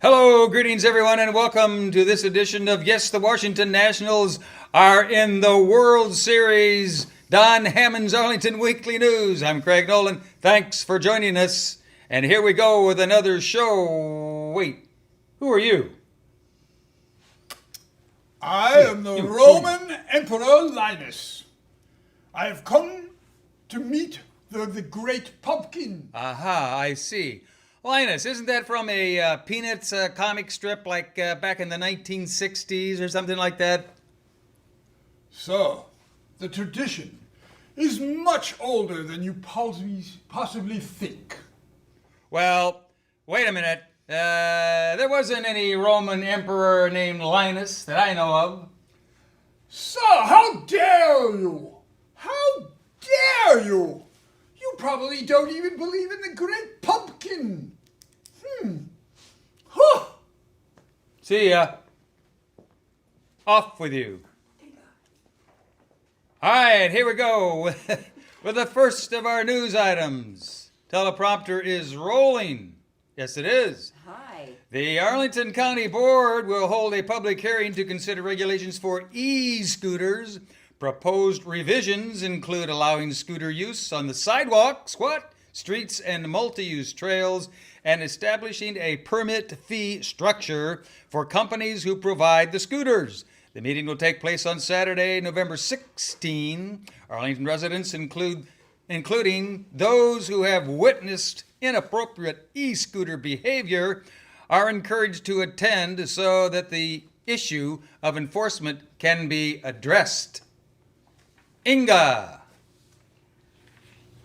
Hello, greetings everyone, and welcome to this edition of Yes, the Washington Nationals are in the World Series. Don Hammond's Arlington Weekly News. I'm Craig Nolan. Thanks for joining us. And here we go with another show. Wait, who are you? I am the Roman Emperor Linus. I have come to meet the great pumpkin. Aha, I see. Linus, isn't that from a Peanuts comic strip like back in the 1960s or something like that? So, the tradition is much older than you possibly think. Well, wait a minute. There wasn't any Roman emperor named Linus that I know of. So, how dare you? How dare you? You probably don't even believe in the great pumpkin. Huh. See ya. Off with you. All right, here we go with the first of our news items. Teleprompter is rolling. Yes, it is. Hi. The Arlington County Board will hold a public hearing to consider regulations for e-scooters. Proposed revisions include allowing scooter use on the sidewalks, streets and multi-use trails, and establishing a permit fee structure for companies who provide the scooters. The meeting will take place on Saturday, November 16. Arlington residents, including those who have witnessed inappropriate e-scooter behavior, are encouraged to attend so that the issue of enforcement can be addressed. Inga.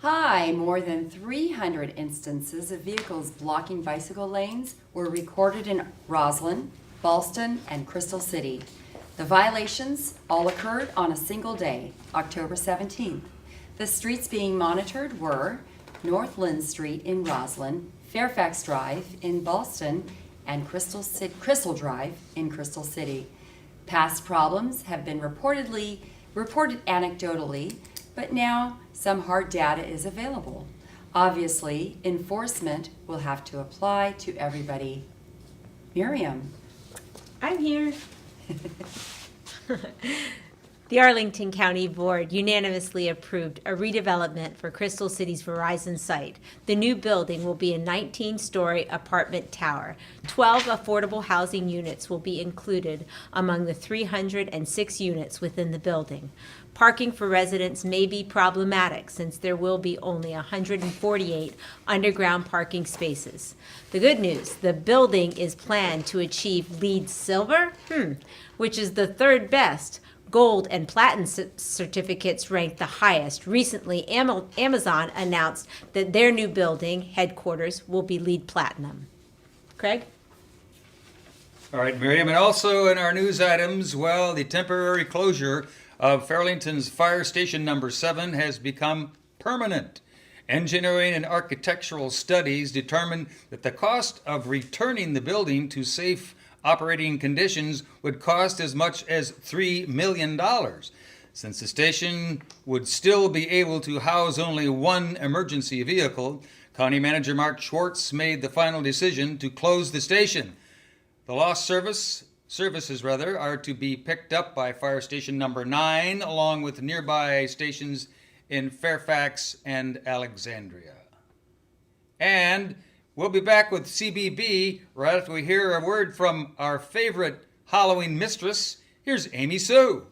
Hi. More than 300 instances of vehicles blocking bicycle lanes were recorded in Roslyn, Ballston, and Crystal City. The violations all occurred on a single day, October 17th. The streets being monitored were North Lynn Street in Roslyn, Fairfax Drive in Ballston, and Crystal Drive in Crystal City. Past problems have been reported anecdotally, but now some hard data is available. Obviously, enforcement will have to apply to everybody. Miriam. I'm here. The Arlington County Board unanimously approved a redevelopment for Crystal City's Verizon site. The new building will be a 19-story apartment tower. 12 affordable housing units will be included among the 306 units within the building. Parking for residents may be problematic since there will be only 148 underground parking spaces. The good news, the building is planned to achieve LEED Silver, which is the third best. Gold and platinum certificates rank the highest. Recently, Amazon announced that their new building headquarters will be LEED Platinum. Craig? All right, Miriam. And also in our news items, the temporary closure of Fairlington's Fire Station number 7 has become permanent. Engineering and architectural studies determined that the cost of returning the building to safe operating conditions would cost as much as $3 million. Since the station would still be able to house only one emergency vehicle, County Manager Mark Schwartz made the final decision to close the station. The lost services are to be picked up by Fire Station number 9, along with nearby stations in Fairfax and Alexandria. And we'll be back with CBB right after we hear a word from our favorite Halloween mistress. Here's Amy Sue.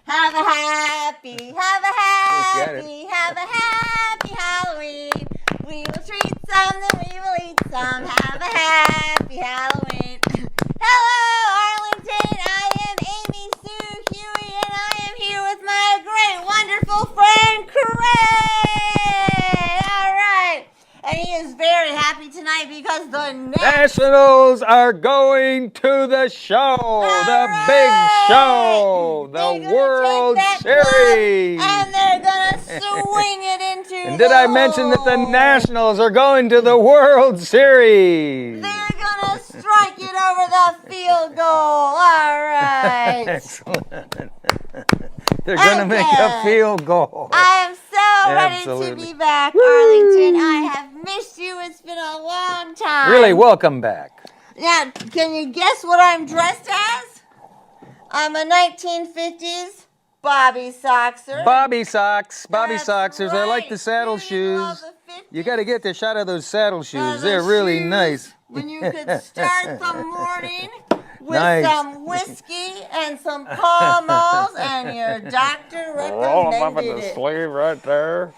Have a happy Halloween. We will treat some, then we will eat some. Have a happy Halloween. Hello, Arlington. I am Amy Sue Huheey, and I am here with my great, wonderful friend, Craig. All right. And he is very happy tonight because the Nationals are going to the show, big show, the World Series. And they're going to swing it into And did I mention that the Nationals are going to the World Series? They're going to strike it over the field goal. All right. Excellent. They're going to make a field goal. I am so ready to be back, Arlington. I have missed you It's been a long time. Really, welcome back. Now, can you guess what I'm dressed as? I'm a 1950s Bobby Soxer. Bobby socks. That's Soxers. I like the right. saddle Really love shoes. the 50s. You got to get the shot of those saddle shoes. Those They're are really shoes nice. When you could start the morning with Nice. some whiskey and some Pall Malls, and your doctor recommended it. sleeve right there.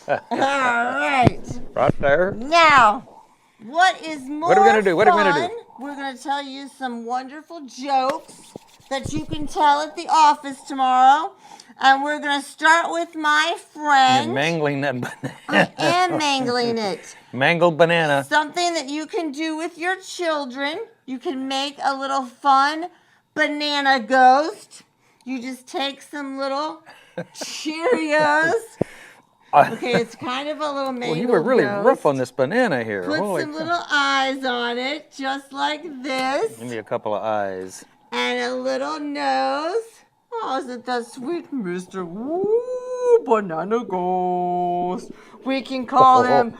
All right. Right there. Now, what is more What are we gonna do? What are we gonna do? fun? We're going to tell you some wonderful jokes that you can tell at the office tomorrow. And we're going to start with my friend. You're mangling that banana. I am mangling it. Mangled banana. Something that you can do with your children. You can make a little fun banana ghost. You just take some little Cheerios. Okay, it's kind of a little mangled Well, you were really ghost. rough on this banana here. Put Holy some cow. little eyes on it, just like this. Give me a couple of eyes. And a little nose. Oh, isn't that sweet, Mr. Ooh, Banana Ghost. We can call him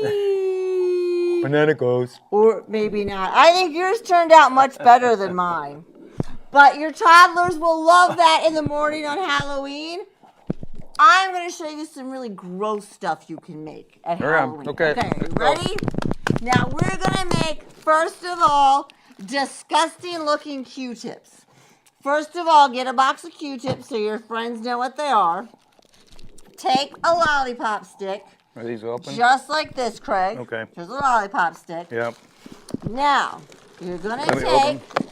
Booby. Banana ghost. Or maybe not. I think yours turned out much better than mine. But your toddlers will love that in the morning on Halloween. I'm going to show you some really gross stuff you can make at Halloween. Okay. Okay, Let's you go. ready? Now we're going to make, first of all, disgusting looking Q-tips. First of all, get a box of Q-tips so your friends know what they are. Take a lollipop stick, Are these open? just like this, Craig. Okay. Here's a lollipop stick. Yep. Now, you're going to Let me open. take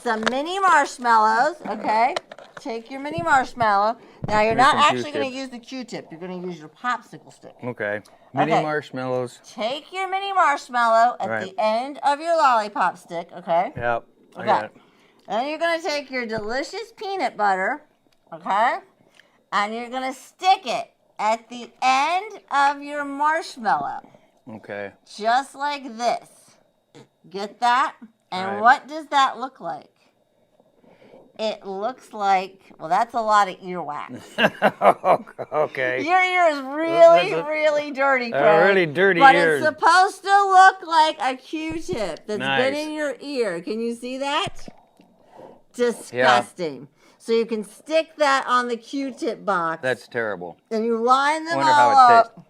some mini marshmallows, okay? Take your mini marshmallow. Now, you're Here's not some actually going to Q-tips. use the Q-tip. You're going to use your popsicle stick. Okay. Mini Okay. marshmallows. Take your mini marshmallow at Right. the end of your lollipop stick, okay? Yep. I Okay. got it. Then you're going to take your delicious peanut butter, okay? And you're going to stick it at the end of your marshmallow, Okay. just like this. Get that? And Right. what does that look like? It looks like, well, that's a lot of earwax. Okay. Your ear is really, That's a- really dirty, Craig. really dirty but ears. it's supposed to look like a Q-tip that's Nice. been in your ear. Can you see that? Disgusting. So you can stick that on the Q-tip box. That's terrible. and you line them Wonder all how it up.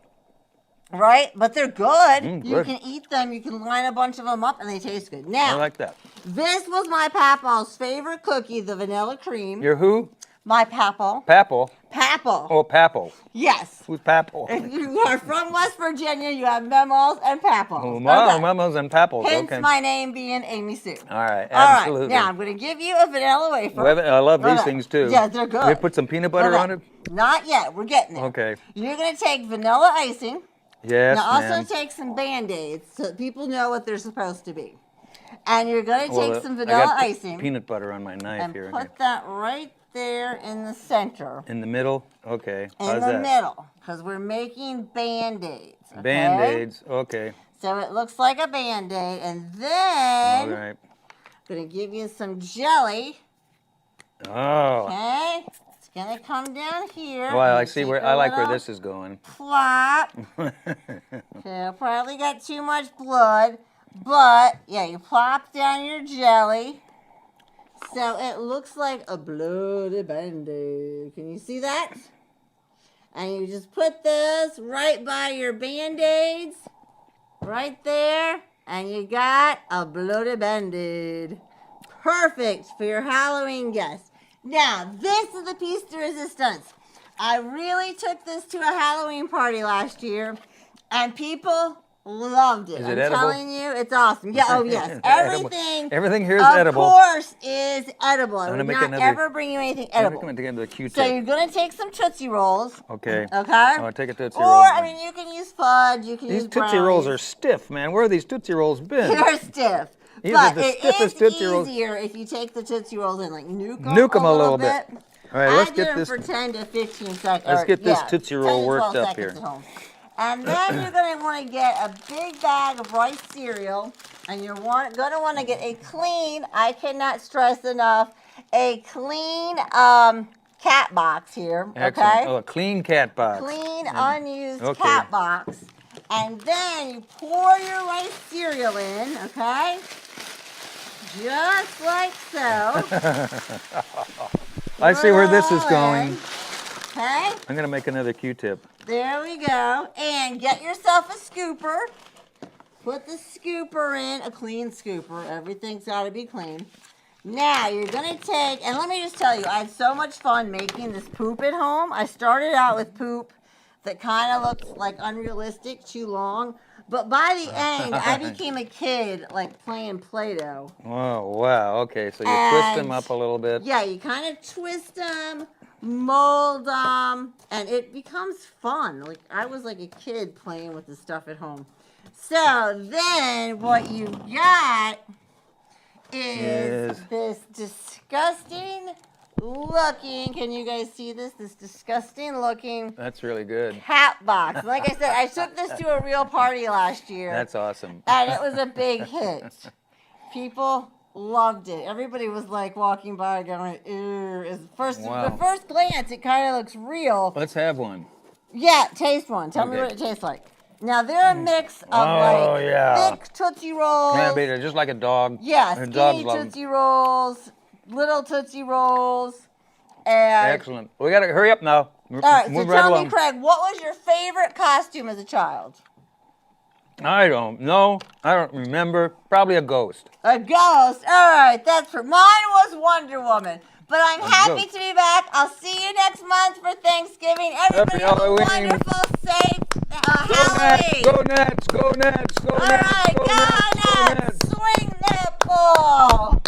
Right? But they're good. You good. can eat them. You can line a bunch of them up, and they taste good. I Now, like that. this was my papaw's favorite cookie, the vanilla cream. You're who? My papaw. Papple. Papal. Oh, Papple. Yes. Who's Papple? If you are from West Virginia, you have memos and papals. Oh, wow, Okay. memos and Papples. Hence Okay. my name being Amy Sue. All right, All right, absolutely. now I'm going to give you a vanilla wafer. I love these Okay. things too. Yeah, they're good. We put some peanut butter Okay. on it? Not yet. We're getting there. Okay. You're going to take vanilla icing. Yes, Now also ma'am. take some Band-Aids so that people know what they're supposed to be. And you're going to Well, take some I vanilla got icing peanut butter on my knife and here. put that right there in the center. In the middle? Okay. In How's the that? middle. Because we're making Band-Aids. Okay? Band-Aids. Okay. So it looks like a Band-Aid. And then All right. I'm going to give you some jelly. Oh. Okay? It's going to come down here. Well, I You see take where a I like where little this is going. Plop. Okay, I probably got too much blood. But, yeah, you plop down your jelly. So it looks like a bloody Band-Aid. Can you see that? And you just put this right by your Band-Aids. Right there. And you got a bloody Band-Aid. Perfect for your Halloween guests. Now, this is the piece de resistance. I really took this to a Halloween party last year, and people loved it. Is I'm it edible? telling you, it's awesome. Yeah, oh yes. Edible. Everything, Everything here is of edible. course, is edible. I gonna would make not another- ever bring you anything I'm edible. going to get the Q-tip. So you're going to take some Tootsie Rolls. Okay. Okay? I'll take a Tootsie Or, Roll. I mean, you can use fudge, you can These use Tootsie Rolls are brownies. stiff, man. Where have these Tootsie Rolls been? They're stiff. These are But the it stiffest is Tootsie Rolls. easier if you take the Tootsie Rolls and like Nuke 'em a a little little bit. bit. All right, let's I get did 'em this. for 10 to 15 seconds. Let's or, get this yeah, Tootsie 10 Roll to worked 12 up seconds here. at home. And then you're going to want to get a big bag of rice cereal, and you're going to want to get a clean, I cannot stress enough, a clean cat box here, Excellent. okay? Oh, a clean cat box. Clean, unused Okay. cat box. And then you pour your rice cereal in, okay? Just like so. I see where this is Pour it all going. in, Okay, I'm gonna make another Q-tip. there we go. And get yourself a scooper. Put the scooper in, a clean scooper. Everything's got to be clean. Now you're gonna take, and let me just tell you, I had so much fun making this poop at home. I started out with poop that kind of looked like unrealistic, too long. But by the end, I became a kid, like playing Play-Doh. Oh, wow. Okay, so you twist them And- up a little bit. Yeah, you kind of twist them, mold them, and it becomes fun. Like I was like a kid playing with the stuff at home. So then what you got is Yes. this disgusting looking, can you guys see this? This disgusting looking That's really good. cat box. Like I said, I took this to a real party last year. That's awesome. And it was a big hit. People loved it. Everybody was like walking by going, "Ew." Wow. The first glance, it kind of looks real. Let's have one. Yeah, taste one. Tell me Okay. what it tastes like. Now they're a mix of Oh, yeah. thick Tootsie Rolls. Yeah, they're just like a dog. Yeah, And dogs skinny love 'em. Tootsie Rolls, little Tootsie Rolls, and Excellent. We gotta hurry up now. all right. So Move tell along. me, Craig, what was your favorite costume as a child? I don't know. I don't remember. Probably a ghost. A ghost. All right, that's for mine was Wonder Woman. But I'm happy ghost. to be back. I'll see you next month for Thanksgiving. Everybody have a Halloween. wonderful, safe Go Halloween. Nats! Go Nats! Go Nats! Go All Nats! right, Go go Nats! nuts. Swing that ball.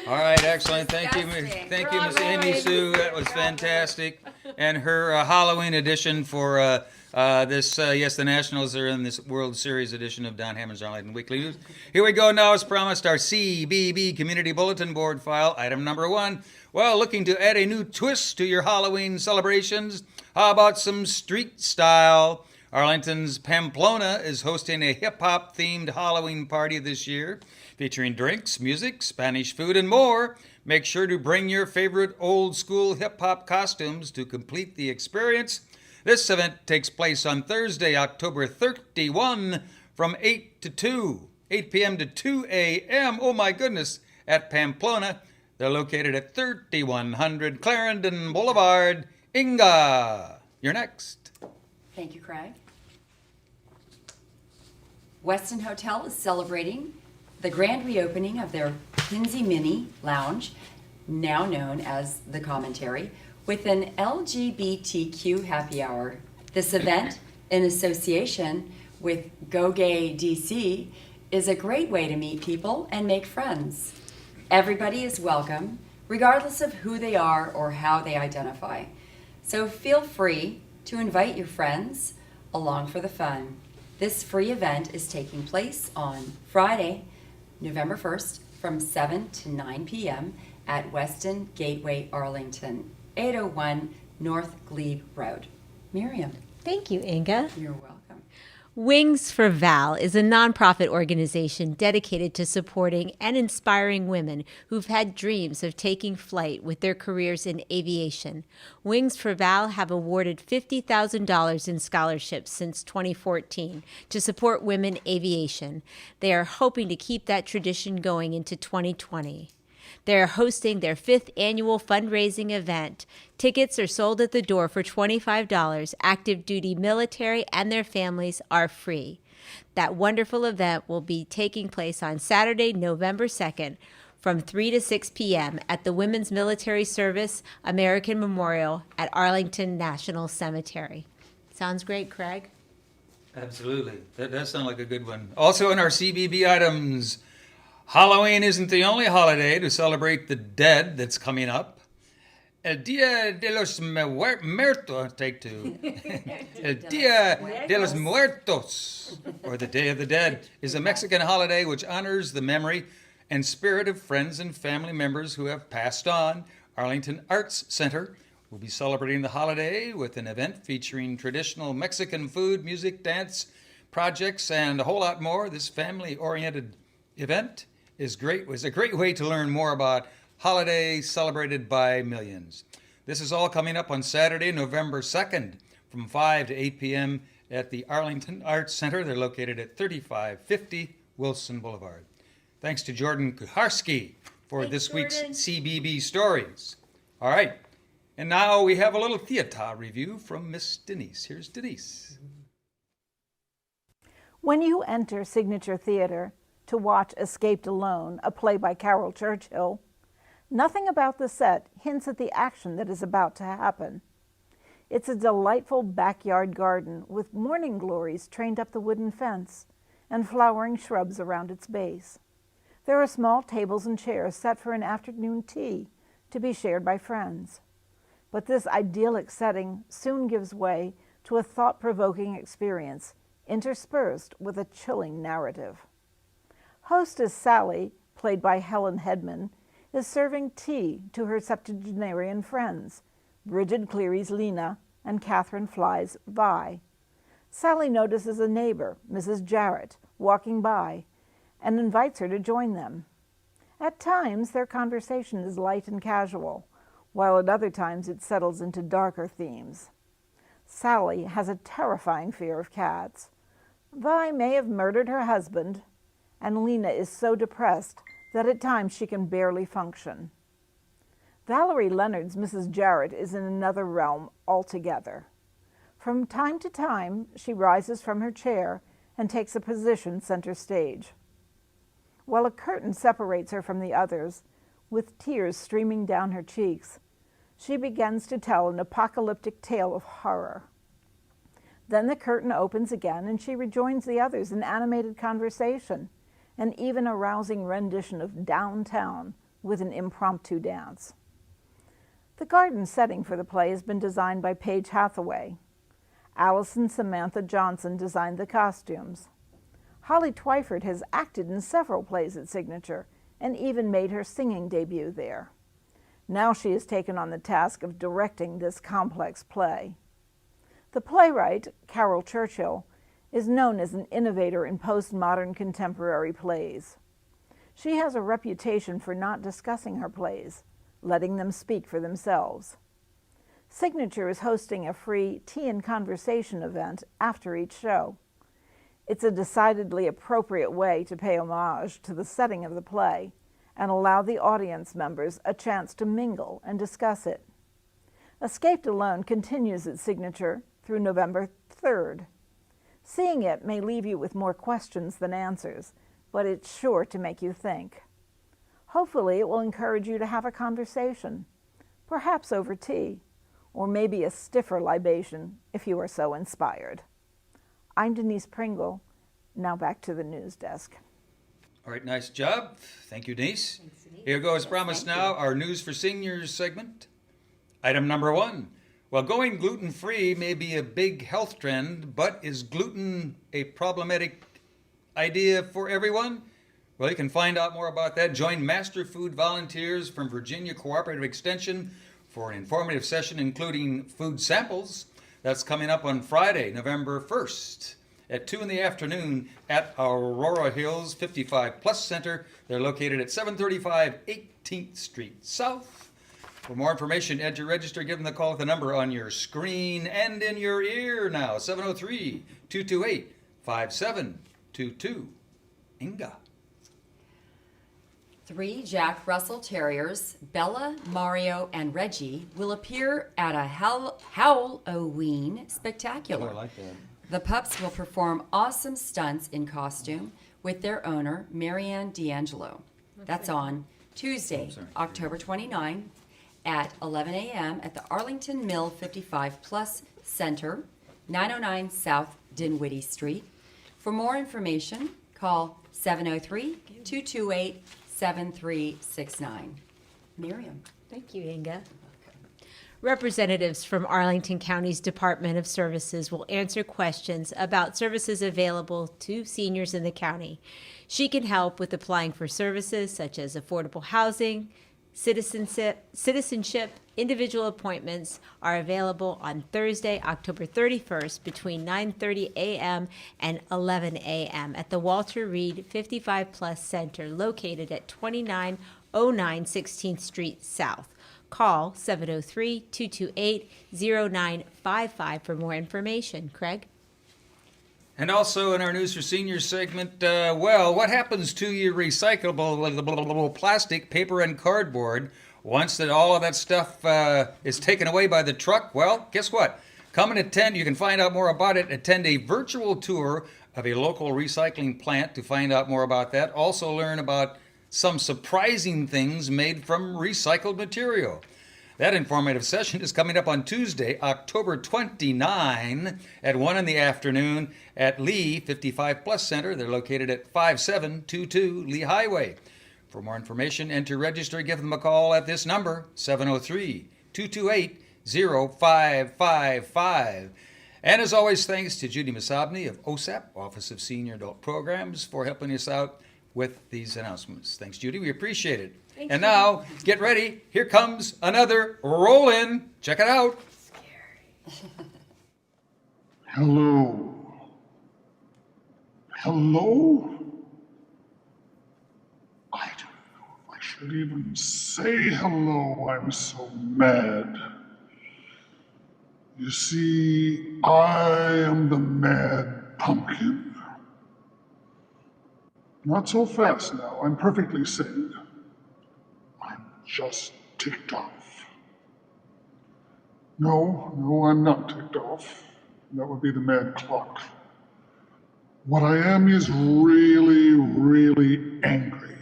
All right, excellent. Thank you, Disgusting. thank you, Miss Amy Sue. That was fantastic. And her Halloween edition for this. Yes, the Nationals are in this World Series edition of Don Hammond's Arlington Weekly News. Here we go now, as promised, our CBB Community Bulletin Board file. Item number 1. Well, looking to add a new twist to your Halloween celebrations? How about some street style? Arlington's Pamplona is hosting a hip-hop themed Halloween party this year, featuring drinks, music, Spanish food, and more. Make sure to bring your favorite old-school hip-hop costumes to complete the experience. This event takes place on Thursday, October 31, from 8 p.m. to 2 a.m. Oh my goodness, at Pamplona. They're located at 3100 Clarendon Boulevard. Inga, you're next. Thank you, Craig. Westin Hotel is celebrating the grand reopening of their Kinsey Mini Lounge, now known as The Commentary, with an LGBTQ happy hour. This event, in association with Go Gay DC, is a great way to meet people and make friends. Everybody is welcome, regardless of who they are or how they identify. So feel free to invite your friends along for the fun. This free event is taking place on Friday, November 1st from 7 to 9 p.m. at Westin Gateway Arlington, 801 North Glebe Road. Miriam, Thank you, Inga. you're welcome. Wings for Val is a nonprofit organization dedicated to supporting and inspiring women who've had dreams of taking flight with their careers in aviation. Wings for Val have awarded $50,000 in scholarships since 2014 to support women aviation. They are hoping to keep that tradition going into 2020. They are hosting their 5th annual fundraising event. Tickets are sold at the door for $25. Active duty military and their families are free. That wonderful event will be taking place on Saturday, November 2nd from 3 to 6 p.m. at the Women's Military Service American Memorial at Arlington National Cemetery. Sounds great, Craig? Absolutely. That does sound like a good one. Also in our CBB items, Halloween isn't the only holiday to celebrate the dead that's coming up. El Dia de los Muertos, take 2. El Dia de los Muertos, or the Day of the Dead, is a Mexican holiday which honors the memory and spirit of friends and family members who have passed on. Arlington Arts Center will be celebrating the holiday with an event featuring traditional Mexican food, music, dance, projects, and a whole lot more. This family-oriented event is a great way to learn more about holiday celebrated by millions. This is all coming up on Saturday, November 2nd from 5 to 8 p.m. at the Arlington Arts Center. They're located at 3550 Wilson Boulevard. Thanks to Jordan Kuharski for Thanks, this week's Jordan. CBB Stories. All right, and now we have a little theater review from Miss Denise. Here's Denise. When you enter Signature Theater to watch Escaped Alone, a play by Carol Churchill, nothing about the set hints at the action that is about to happen. It's a delightful backyard garden with morning glories trained up the wooden fence and flowering shrubs around its base. There are small tables and chairs set for an afternoon tea to be shared by friends. But this idyllic setting soon gives way to a thought-provoking experience interspersed with a chilling narrative. Hostess Sally, played by Helen Hedman, is serving tea to her septuagenarian friends, Bridget Cleary's Lena and Catherine Fly's Vi. Sally notices a neighbor, Mrs. Jarrett, walking by and invites her to join them. At times, their conversation is light and casual, while at other times it settles into darker themes. Sally has a terrifying fear of cats. Vi may have murdered her husband, and Lena is so depressed that at times she can barely function. Valerie Leonard's Mrs. Jarrett is in another realm altogether. From time to time, she rises from her chair and takes a position center stage. While a curtain separates her from the others, with tears streaming down her cheeks, she begins to tell an apocalyptic tale of horror. Then the curtain opens again and she rejoins the others in animated conversation and even a rousing rendition of Downtown with an impromptu dance. The garden setting for the play has been designed by Paige Hathaway. Allison Samantha Johnson designed the costumes. Holly Twyford has acted in several plays at Signature and even made her singing debut there. Now she has taken on the task of directing this complex play. The playwright, Carol Churchill, is known as an innovator in postmodern contemporary plays. She has a reputation for not discussing her plays, letting them speak for themselves. Signature is hosting a free tea and conversation event after each show. It's a decidedly appropriate way to pay homage to the setting of the play and allow the audience members a chance to mingle and discuss it. Escaped Alone continues its Signature through November 3rd. Seeing it may leave you with more questions than answers, but it's sure to make you think. Hopefully it will encourage you to have a conversation, perhaps over tea, or maybe a stiffer libation if you are so inspired. I'm Denise Pringle. Now back to the news desk. All right, nice job. Thank you, Denise. Here goes, promised now, our News for Seniors segment. Item number 1. Well, going gluten-free may be a big health trend, but is gluten a problematic idea for everyone? Well, you can find out more about that. Join Master Food volunteers from Virginia Cooperative Extension for an informative session including food samples. That's coming up on Friday, November 1st at 2 in the afternoon at Aurora Hills 55 Plus Center. They're located at 735 18th Street South. For more information, and to register, give them the call at the number on your screen and in your ear now, 703-228-5722. Inga. 3 Jack Russell Terriers, Bella, Mario, and Reggie, will appear at a Halloween spectacular. Oh, I like that. The pups will perform awesome stunts in costume with their owner, Marianne D'Angelo. That's on Tuesday, October 29 at 11 a.m. at the Arlington Mill 55 Plus Center, 909 South Dinwiddie Street. For more information, call 703-228-7369. Miriam. Thank you, Inga. Representatives from Arlington County's Department of Services will answer questions about services available to seniors in the county. She can help with applying for services such as affordable housing, citizenship. Individual appointments are available on Thursday, October 31st between 9:30 a.m. and 11 a.m. at the Walter Reed 55 Plus Center located at 29 09 16th Street South. Call 703-228-0955 for more information. Craig? And also in our News for Seniors segment, what happens to your recyclable plastic, paper, and cardboard once that all of that stuff is taken away by the truck? Well, guess what? Come and attend. You can find out more about it. Attend a virtual tour of a local recycling plant to find out more about that. Also learn about some surprising things made from recycled material. That informative session is coming up on Tuesday, October 29 at 1 in the afternoon at Lee 55 Plus Center. They're located at 5722 Lee Highway. For more information and to register, give them a call at this number, 703-228-0555. And as always, thanks to Judy Masabny of OSAP, Office of Senior Adult Programs, for helping us out with these announcements. Thanks, Judy. We appreciate it. And now, get ready. Here comes another roll-in. Check it out. Hello. Hello? I don't know if I should even say hello. I'm so mad. You see, I am the Mad Pumpkin. Not so fast now. I'm perfectly sane. I'm just ticked off. No, I'm not ticked off. That would be the mad clock. What I am is really, really angry.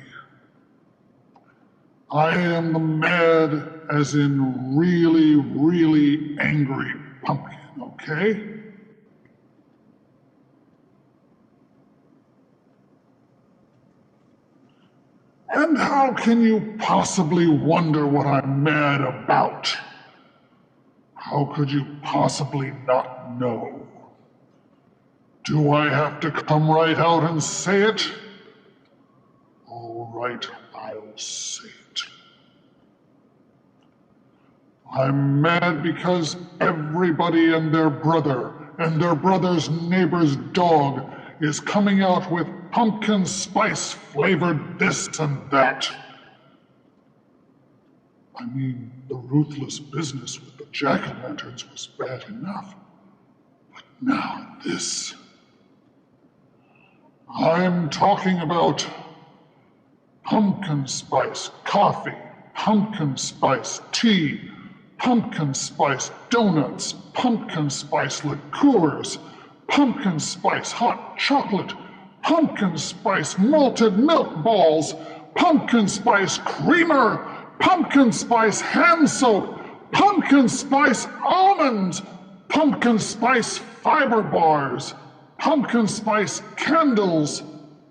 I am the mad, as in really, really angry pumpkin, okay? And how can you possibly wonder what I'm mad about? How could you possibly not know? Do I have to come right out and say it? All right, I'll say it. I'm mad because everybody and their brother and their brother's neighbor's dog is coming out with pumpkin spice flavored this and that. I mean, the ruthless business with the jack-o'-lanterns was bad enough, but now this. I'm talking about pumpkin spice coffee, pumpkin spice tea, pumpkin spice donuts, pumpkin spice liqueurs, pumpkin spice hot chocolate, pumpkin spice malted milk balls, pumpkin spice creamer, pumpkin spice hand soap, pumpkin spice almonds, pumpkin spice fiber bars, pumpkin spice candles,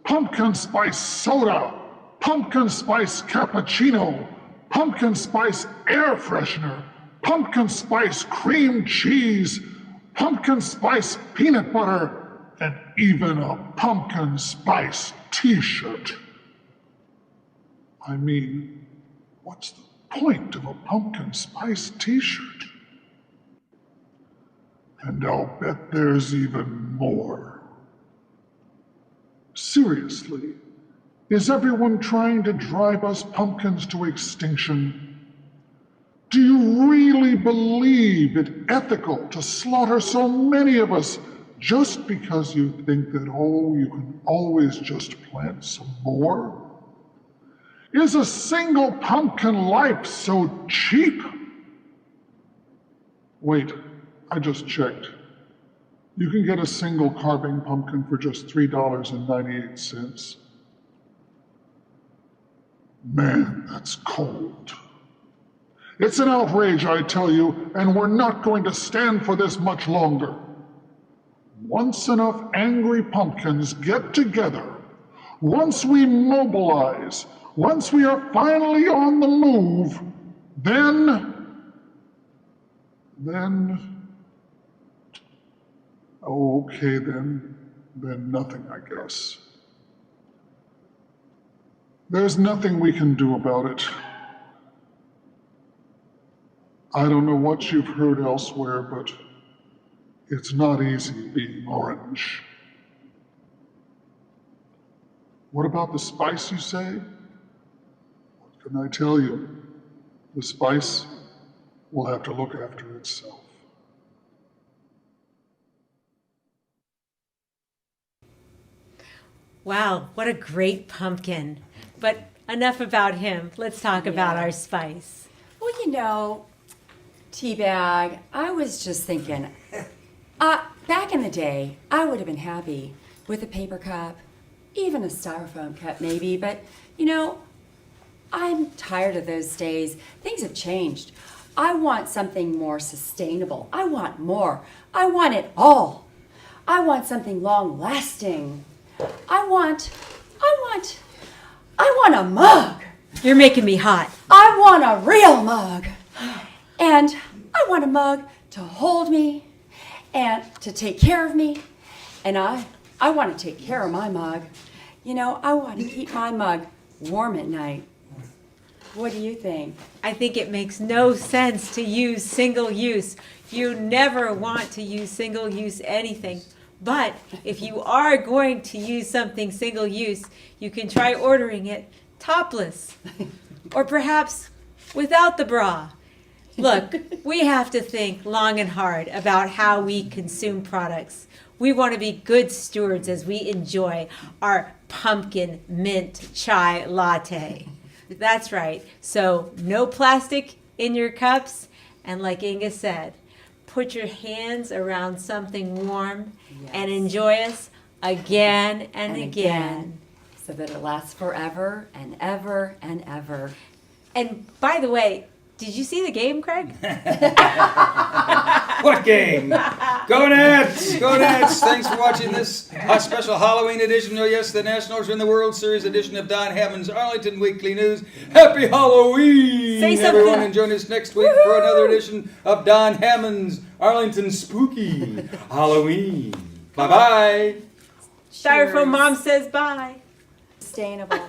pumpkin spice soda, pumpkin spice cappuccino, pumpkin spice air freshener, pumpkin spice cream cheese, pumpkin spice peanut butter, and even a pumpkin spice t-shirt. I mean, what's the point of a pumpkin spice t-shirt? And I'll bet there's even more. Seriously, is everyone trying to drive us pumpkins to extinction? Do you really believe it ethical to slaughter so many of us just because you think that, you can always just plant some more? Is a single pumpkin life so cheap? Wait, I just checked. You can get a single carving pumpkin for just $3.98. Man, that's cold. It's an outrage, I tell you, and we're not going to stand for this much longer. Once enough angry pumpkins get together, once we mobilize, once we are finally on the move, then, okay, then nothing, I guess. There's nothing we can do about it. I don't know what you've heard elsewhere, but it's not easy being orange. What about the spice, you say? What And I tell you, the spice will have to look after itself. Wow, what a great pumpkin. But enough about him. Let's talk about our spice. Well, you know, Teabag, I was just thinking, back in the day, I would have been happy with a paper cup, even a styrofoam cup maybe, but, you know, I'm tired of those days. Things have changed. I want something more sustainable. I want more. I want it all. I want something long-lasting. I want a mug. You're making me hot. I want a real mug. And I want a mug to hold me and to take care of me. And I want to take care of my mug. You know, I want to keep my mug warm at night. What do you think? I think it makes no sense to use single use. You never want to use single use anything. But if you are going to use something single use, you can try ordering it topless or perhaps without the bra. Look, we have to think long and hard about how we consume products. We want to be good stewards as we enjoy our pumpkin mint chai latte. That's right. So no plastic in your cups. And like Inga said, put your hands around something warm and enjoy us again and again. So that it lasts forever and ever and ever. And by the way, did you see the game, Craig? What game? Go Nats! Go Nats! Thanks for watching this special Halloween edition. Oh yes, the Nationals are in the World Series edition of Don Hammond's Arlington Weekly News. Happy Halloween, Say something. everyone, and join us next week for another edition of Don Hammond's Arlington Spooky Halloween. Bye-bye. Styrofoam Mom says bye. Sustainable.